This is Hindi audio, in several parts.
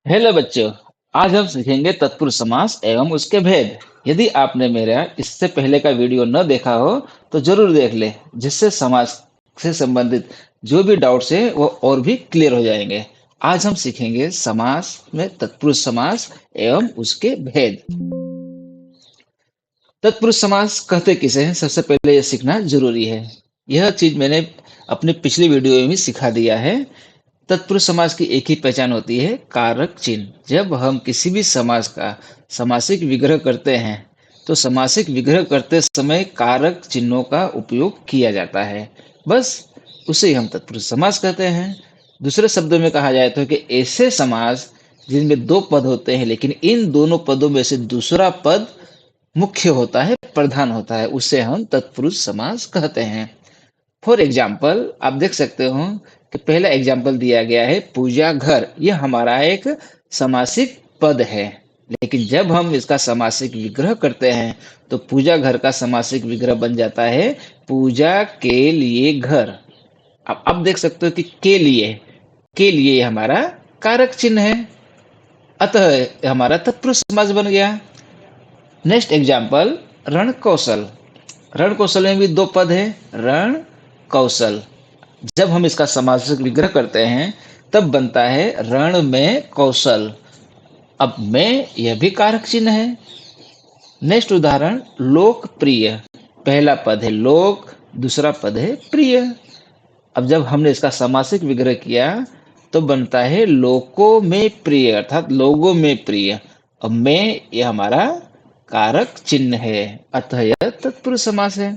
हेलो बच्चों। आज हम सीखेंगे तत्पुरुष समास एवं उसके भेद। यदि आपने मेरा इससे पहले का वीडियो न देखा हो तो जरूर देख ले, जिससे समास से संबंधित जो भी डाउट्स है वो और भी क्लियर हो जाएंगे। आज हम सीखेंगे समास में तत्पुरुष समास एवं उसके भेद। तत्पुरुष समास कहते किसे हैं, सबसे पहले यह सीखना जरूरी है। यह चीज मैंने अपनी पिछली वीडियो में भी सिखा दिया है। तत्पुरुष समास की एक ही पहचान होती है, कारक चिन्ह। जब हम किसी भी समास का समासिक विग्रह करते हैं तो समासिक विग्रह करते समय कारक चिन्हों का उपयोग किया जाता है। बस उसे ही हम तत्पुरुष समास कहते हैं। दूसरे शब्दों में कहा जाए तो कि ऐसे समास जिनमें दो पद होते हैं लेकिन इन दोनों पदों में से दूसरा पद मुख्य होता है, प्रधान होता है, उसे हम तत्पुरुष समास कहते हैं। फॉर एग्जाम्पल आप देख सकते हो कि पहला एग्जाम्पल दिया गया है पूजा घर। यह हमारा एक समासिक पद है, लेकिन जब हम इसका समासिक विग्रह करते हैं तो पूजा घर का समासिक विग्रह बन जाता है पूजा के लिए घर। अब आप देख सकते हो कि के लिए हमारा कारक चिन्ह है, अतः हमारा तत्पुरुष समास बन गया। नेक्स्ट एग्जाम्पल रण कौशल। रण कौशल में भी दो पद है, रण कौशल। जब हम इसका समासिक विग्रह करते हैं तब बनता है रण में कौशल। अब में यह भी कारक चिन्ह है। नेक्स्ट उदाहरण लोकप्रिय। पहला पद है लोक, दूसरा पद है प्रिय। अब जब हमने इसका समासिक विग्रह किया तो बनता है लोकों में प्रिय, अर्थात लोगों में प्रिय। अब में यह हमारा कारक चिन्ह है, अतः यह तत्पुरुष समास है।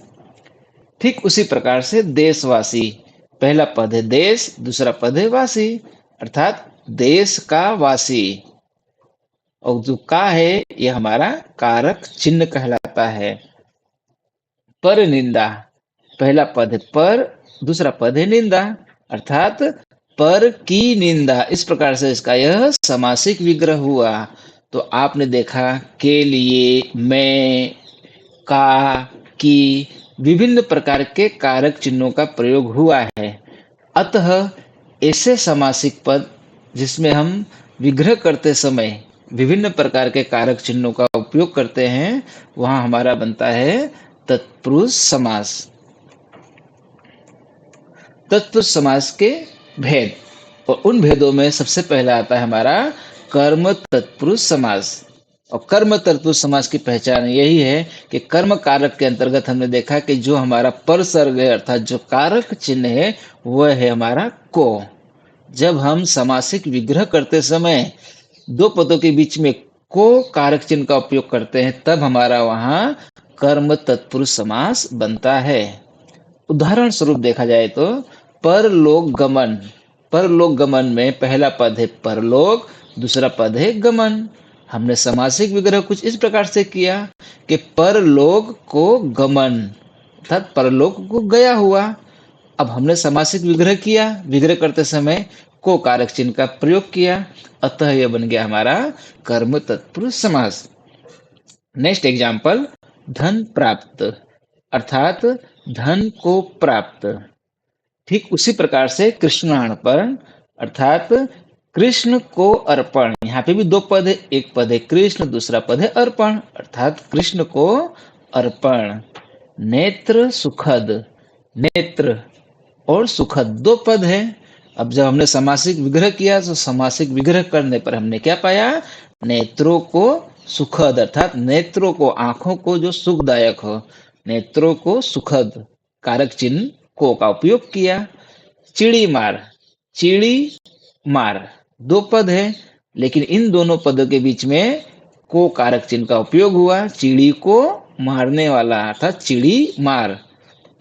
ठीक उसी प्रकार से देशवासी। पहला पद है देश, दूसरा पद है वासी, अर्थात देश का वासी। और जो का है यह हमारा कारक चिन्ह कहलाता है। पर निंदा। पहला पद है पर, दूसरा पद है निंदा, अर्थात पर की निंदा। इस प्रकार से इसका यह समासिक विग्रह हुआ। तो आपने देखा के लिए, मैं, का, की, विभिन्न प्रकार के कारक चिन्हों का प्रयोग हुआ है। अतः ऐसे समासिक पद जिसमें हम विग्रह करते समय विभिन्न प्रकार के कारक चिन्हों का उपयोग करते हैं, वहां हमारा बनता है तत्पुरुष समास। तत्पुरुष समास के भेद, और उन भेदों में सबसे पहला आता है हमारा कर्म तत्पुरुष समास। और कर्म तत्पुरुष समास की पहचान यही है कि कर्म कारक के अंतर्गत हमने देखा कि जो हमारा परसर्ग है, अर्थात जो कारक चिन्ह है, वह है हमारा को। जब हम समासिक विग्रह करते समय दो पदों के बीच में को कारक चिन्ह का उपयोग करते हैं तब हमारा वहां कर्म तत्पुरुष समास बनता है। उदाहरण स्वरूप देखा जाए तो परलोक गमन। परलोक गमन में पहला पद है परलोक, दूसरा पद है गमन। हमने समासिक विग्रह कुछ इस प्रकार से किया कि परलोक को गमन, अर्थात परलोक को गया हुआ। अब हमने समासिक विग्रह किया, विग्रह करते समय को कारक चिन्ह का प्रयोग किया, अतः यह बन गया हमारा कर्म तत्पुरुष समास। नेक्स्ट एग्जाम्पल धन प्राप्त, अर्थात धन को प्राप्त। ठीक उसी प्रकार से कृष्णार्पण, अर्थात कृष्ण को अर्पण। यहाँ पे भी दो पद है, एक पद है कृष्ण, दूसरा पद है अर्पण, अर्थात कृष्ण को अर्पण। नेत्र सुखद। नेत्र और सुखद दो पद है। अब जब हमने समासिक विग्रह किया तो समासिक विग्रह करने पर हमने क्या पाया, नेत्रों को सुखद, अर्थात नेत्रों को, आंखों को जो सुखदायक हो, नेत्रों को सुखद कारक चिन्ह को का उपयोग किया। चिड़ी मार। चिड़ी मार दो पद है, लेकिन इन दोनों पदों के बीच में को कारक चिन्ह का उपयोग हुआ, चिड़ी को मारने वाला, अर्थात चिड़ी मार।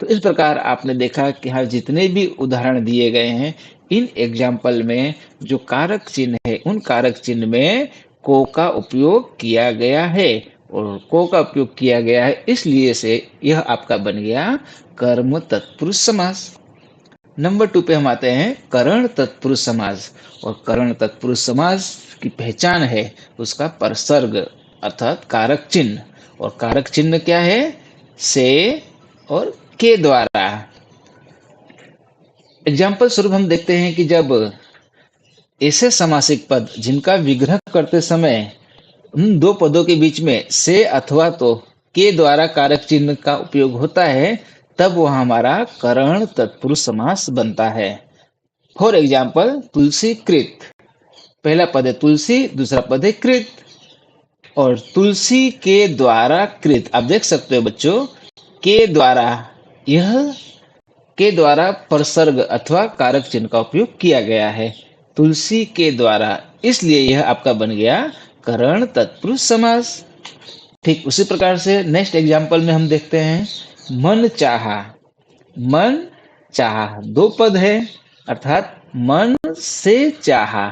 तो इस प्रकार आपने देखा कि हर जितने भी उदाहरण दिए गए हैं, इन एग्जाम्पल में जो कारक चिन्ह है उन कारक चिन्ह में को का उपयोग किया गया है। और को का उपयोग किया गया है इसलिए से यह आपका बन गया कर्म तत्पुरुष समास। नंबर 2 पे हम आते हैं करण तत्पुरुष समास। और करण तत्पुरुष समास की पहचान है उसका परसर्ग, अर्थात कारक चिन्ह। और कारक चिन्ह क्या है, से और के द्वारा। एग्जाम्पल स्वरूप हम देखते हैं कि जब ऐसे समासिक पद जिनका विग्रह करते समय उन दो पदों के बीच में से अथवा तो के द्वारा कारक चिन्ह का उपयोग होता है, तब वह हमारा करण तत्पुरुष समास बनता है। फॉर एग्जाम्पल, तुलसी कृत, पहला पद है तुलसी, दूसरा पद है कृत। और तुलसी के द्वारा कृत, आप देख सकते हो बच्चों, के द्वारा, यह के द्वारा परसर्ग अथवा कारक चिन्ह का उपयोग किया गया है। तुलसी के द्वारा, इसलिए यह आपका बन गया करण तत्पुरुष समास। ठीक उसी प्रकार से नेक्स्ट एग्जाम्पल में हम देखते हैं, मन चाहा। मन चाहा दो पद है, अर्थात मन से चाहा,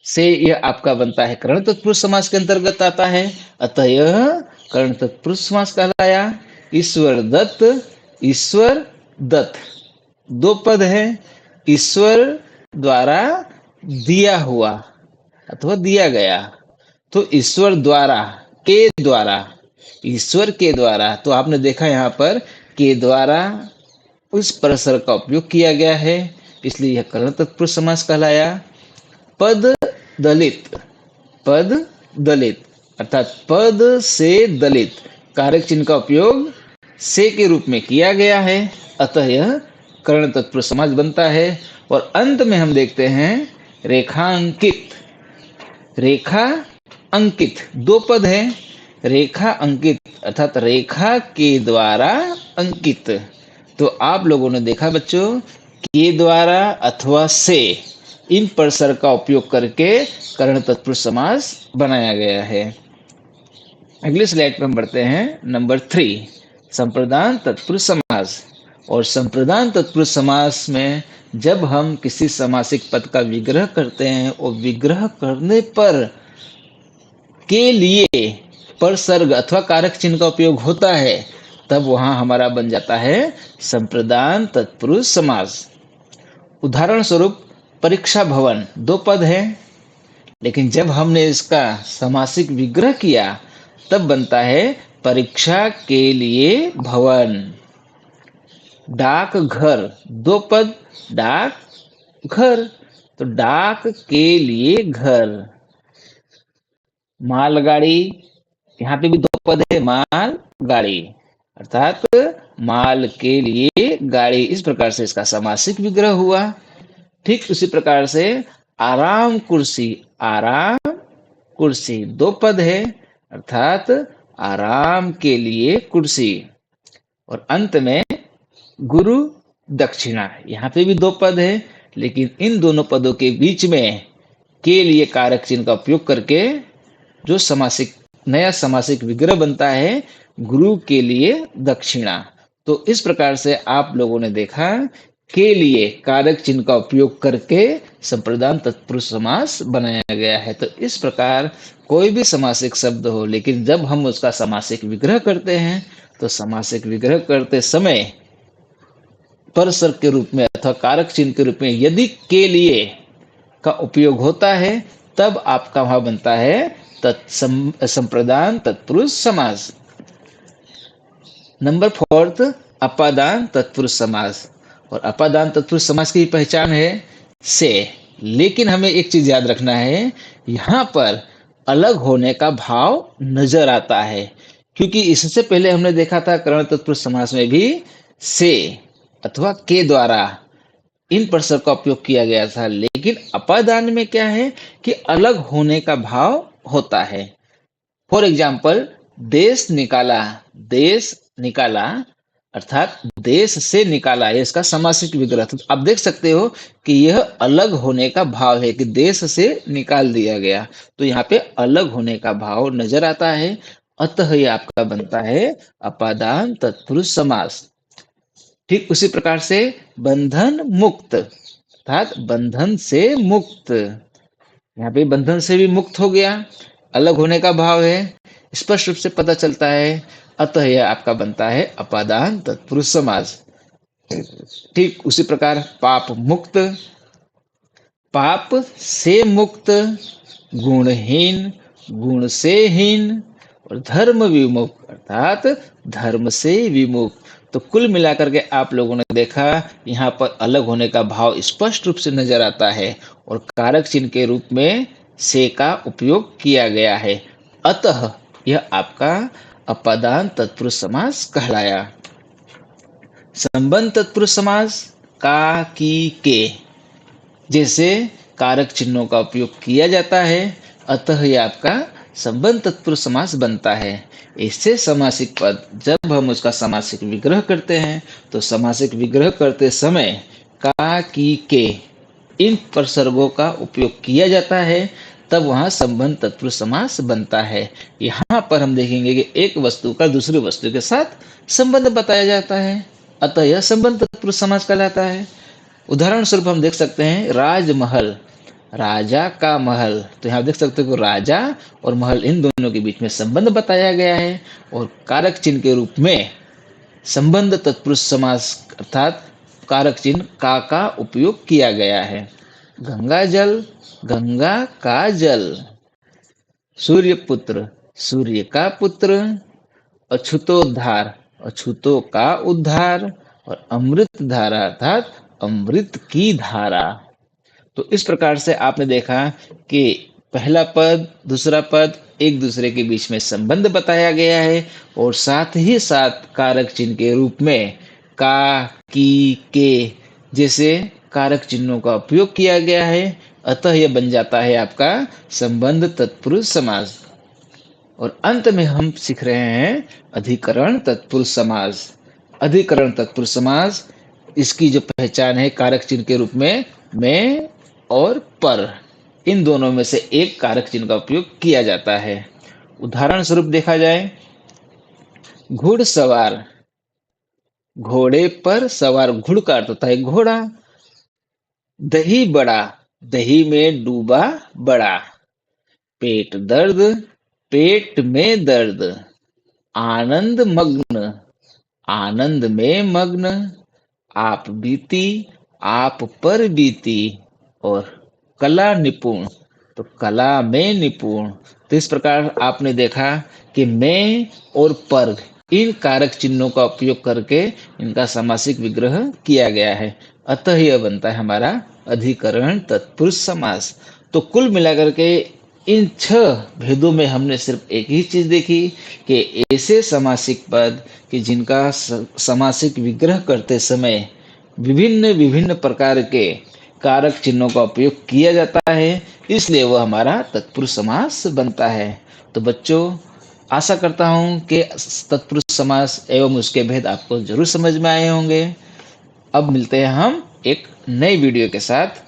से यह आपका बनता है करण तत्पुरुष समास के अंतर्गत आता है, अतः यह करण तत्पुरुष समास कहलाया। ईश्वर दत्त, ईश्वर दत्त दो पद है, ईश्वर द्वारा दिया हुआ अथवा दिया गया, तो ईश्वर द्वारा, के द्वारा, ईश्वर के द्वारा, तो आपने देखा यहाँ पर के द्वारा उस परसर का उपयोग किया गया है, इसलिए यह करण तत्पुरुष समास कहलाया। पद दलित, पद दलित अर्थात पद से दलित, कारक चिन्ह का उपयोग से के रूप में किया गया है, अतः यह करण तत्पुरुष समास बनता है। और अंत में हम देखते हैं रेखांकित। रेखा अंकित दो पद है, रेखा अंकित अर्थात रेखा के द्वारा अंकित। तो आप लोगों ने देखा बच्चों, के द्वारा अथवा से, इन परसर का उपयोग करके करण तत्पुरुष समास बनाया गया है। अगले स्लाइड पर हम बढ़ते हैं, नंबर 3, संप्रदान तत्पुरुष समास। और संप्रदान तत्पुरुष समास में जब हम किसी समासिक पद का विग्रह करते हैं और विग्रह करने पर के लिए परसर्ग अथवा कारक चिन्ह का उपयोग होता है, तब वहां हमारा बन जाता है संप्रदान तत्पुरुष समास। उदाहरण स्वरूप, परीक्षा भवन दो पद है, लेकिन जब हमने इसका समासिक विग्रह किया तब बनता है परीक्षा के लिए भवन। डाक घर दो पद, डाक घर, तो डाक के लिए घर। मालगाड़ी, यहाँ पे भी दो पद है, माल गाड़ी अर्थात माल के लिए गाड़ी। इस प्रकार से इसका समासिक विग्रह हुआ। ठीक उसी प्रकार से आराम कुर्सी, आराम कुर्सी दो पद है, अर्थात आराम के लिए कुर्सी। और अंत में गुरु दक्षिणा, यहाँ पे भी दो पद है, लेकिन इन दोनों पदों के बीच में के लिए कारक चिन्ह का उपयोग करके जो समासिक नया समासिक विग्रह बनता है, गुरु के लिए दक्षिणा। तो इस प्रकार से आप लोगों ने देखा के लिए कारक चिन्ह का उपयोग करके संप्रदान तत्पुरुष समास बनाया गया है। तो इस प्रकार कोई भी समासिक शब्द हो, लेकिन जब हम उसका समासिक विग्रह करते हैं तो समासिक विग्रह करते समय परसर के रूप में अथवा कारक चिन्ह के रूप में यदि के लिए का उपयोग होता है, तब आपका वहां बनता है संप्रदान तत्पुरुष समास। नंबर 4, अपादान तत्पुरुष समास। और अपादान तत्पुरुष समास की पहचान है से, लेकिन हमें एक चीज याद रखना है, यहाँ पर अलग होने का भाव नजर आता है, क्योंकि इससे पहले हमने देखा था करण तत्पुरुष समास में भी से अथवा के द्वारा इन परसर का उपयोग किया गया था, लेकिन अपादान में क्या है कि अलग होने का भाव होता है। फॉर एग्जाम्पल, देश निकाला, देश निकाला अर्थात देश से निकाला, ये इसका समासिक विग्रह। तो आप देख सकते हो कि यह अलग होने का भाव है कि देश से निकाल दिया गया, तो यहाँ पे अलग होने का भाव नजर आता है, अतः यह आपका बनता है अपादान तत्पुरुष समास। ठीक उसी प्रकार से बंधन मुक्त अर्थात बंधन से मुक्त, यहाँ पे बंधन से भी मुक्त हो गया, अलग होने का भाव है, स्पष्ट रूप से पता चलता है, अतः यह आपका बनता है अपादान तत्पुरुष समास। ठीक उसी प्रकार पाप मुक्त, पाप से मुक्त, गुणहीन, गुण से हीन, और धर्म विमुक्त अर्थात धर्म से विमुक्त। तो कुल मिलाकर के आप लोगों ने देखा, यहाँ पर अलग होने का भाव स्पष्ट रूप से नजर आता है और कारक चिन्ह के रूप में से का उपयोग किया गया है। अतः यह आपका अपादान तत्पुरुष समास कहलाया। संबंध तत्पुरुष समास का, की, के जैसे कारक चिन्हों का उपयोग किया जाता है, अतः यह आपका संबंध तत्पुरुष समास बनता है। इससे समासिक पद जब हम उसका समासिक विग्रह करते हैं तो समासिक विग्रह करते समय का, की, के इन प्रसर्गों का उपयोग किया जाता है, तब वहाँ संबंध तत्पुरुष समास बनता है। यहाँ पर हम देखेंगे कि एक वस्तु का दूसरी वस्तु के साथ संबंध बताया जाता है, अतः यह संबंध तत्पुरुष समास कहलाता है। उदाहरण स्वरूप हम देख सकते हैं राजमहल, राजा का महल, तो यहाँ देख सकते हो कि राजा और महल इन दोनों के बीच में संबंध बताया गया है और कारक चिन्ह के रूप में संबंध तत्पुरुष समास अर्थात कारक चिन्ह का उपयोग किया गया है। गंगा जल, गंगा का जल। सूर्य पुत्र, सूर्य का पुत्र। अछूतोद्धार, अछूतों का उद्धार। और अमृत धारा अर्थात अमृत की धारा। तो इस प्रकार से आपने देखा कि पहला पद दूसरा पद एक दूसरे के बीच में संबंध बताया गया है और साथ ही साथ कारक चिन्ह के रूप में का, की, के जैसे कारक चिन्हों का उपयोग किया गया है, अतः यह बन जाता है आपका संबंध तत्पुरुष समास। और अंत में हम सीख रहे हैं अधिकरण तत्पुरुष समास। अधिकरण तत्पुरुष समास, इसकी जो पहचान है कारक चिन्ह के रूप में और पर, इन दोनों में से एक कारक चिन्ह का उपयोग किया जाता है। उदाहरण स्वरूप देखा जाए, घुड़सवार, घोड़े पर सवार, घुड़ का अर्थ होता है घोड़ा। दही बड़ा, दही में डूबा बड़ा। पेट दर्द, पेट में दर्द। आनंद मग्न, आनंद में मग्न। आप बीती, आप पर बीती। और कला निपुण, तो कला में निपुण। तो इस प्रकार आपने देखा कि में और पर इन कारक चिन्हों का उपयोग करके इनका समासिक विग्रह किया गया है, अतः यह बनता है हमारा अधिकरण तत्पुरुष समास। तो कुल मिलाकर के इन 6 भेदों में हमने सिर्फ एक ही चीज देखी कि ऐसे समासिक पद कि जिनका समासिक विग्रह करते समय विभिन्न विभिन्न प्रकार के कारक चिन्हों का उपयोग किया जाता है, इसलिए वह हमारा तत्पुरुष समास बनता है। तो बच्चों, आशा करता हूँ कि तत्पुरुष समास एवं उसके भेद आपको जरूर समझ में आए होंगे। अब मिलते हैं हम एक नई वीडियो के साथ।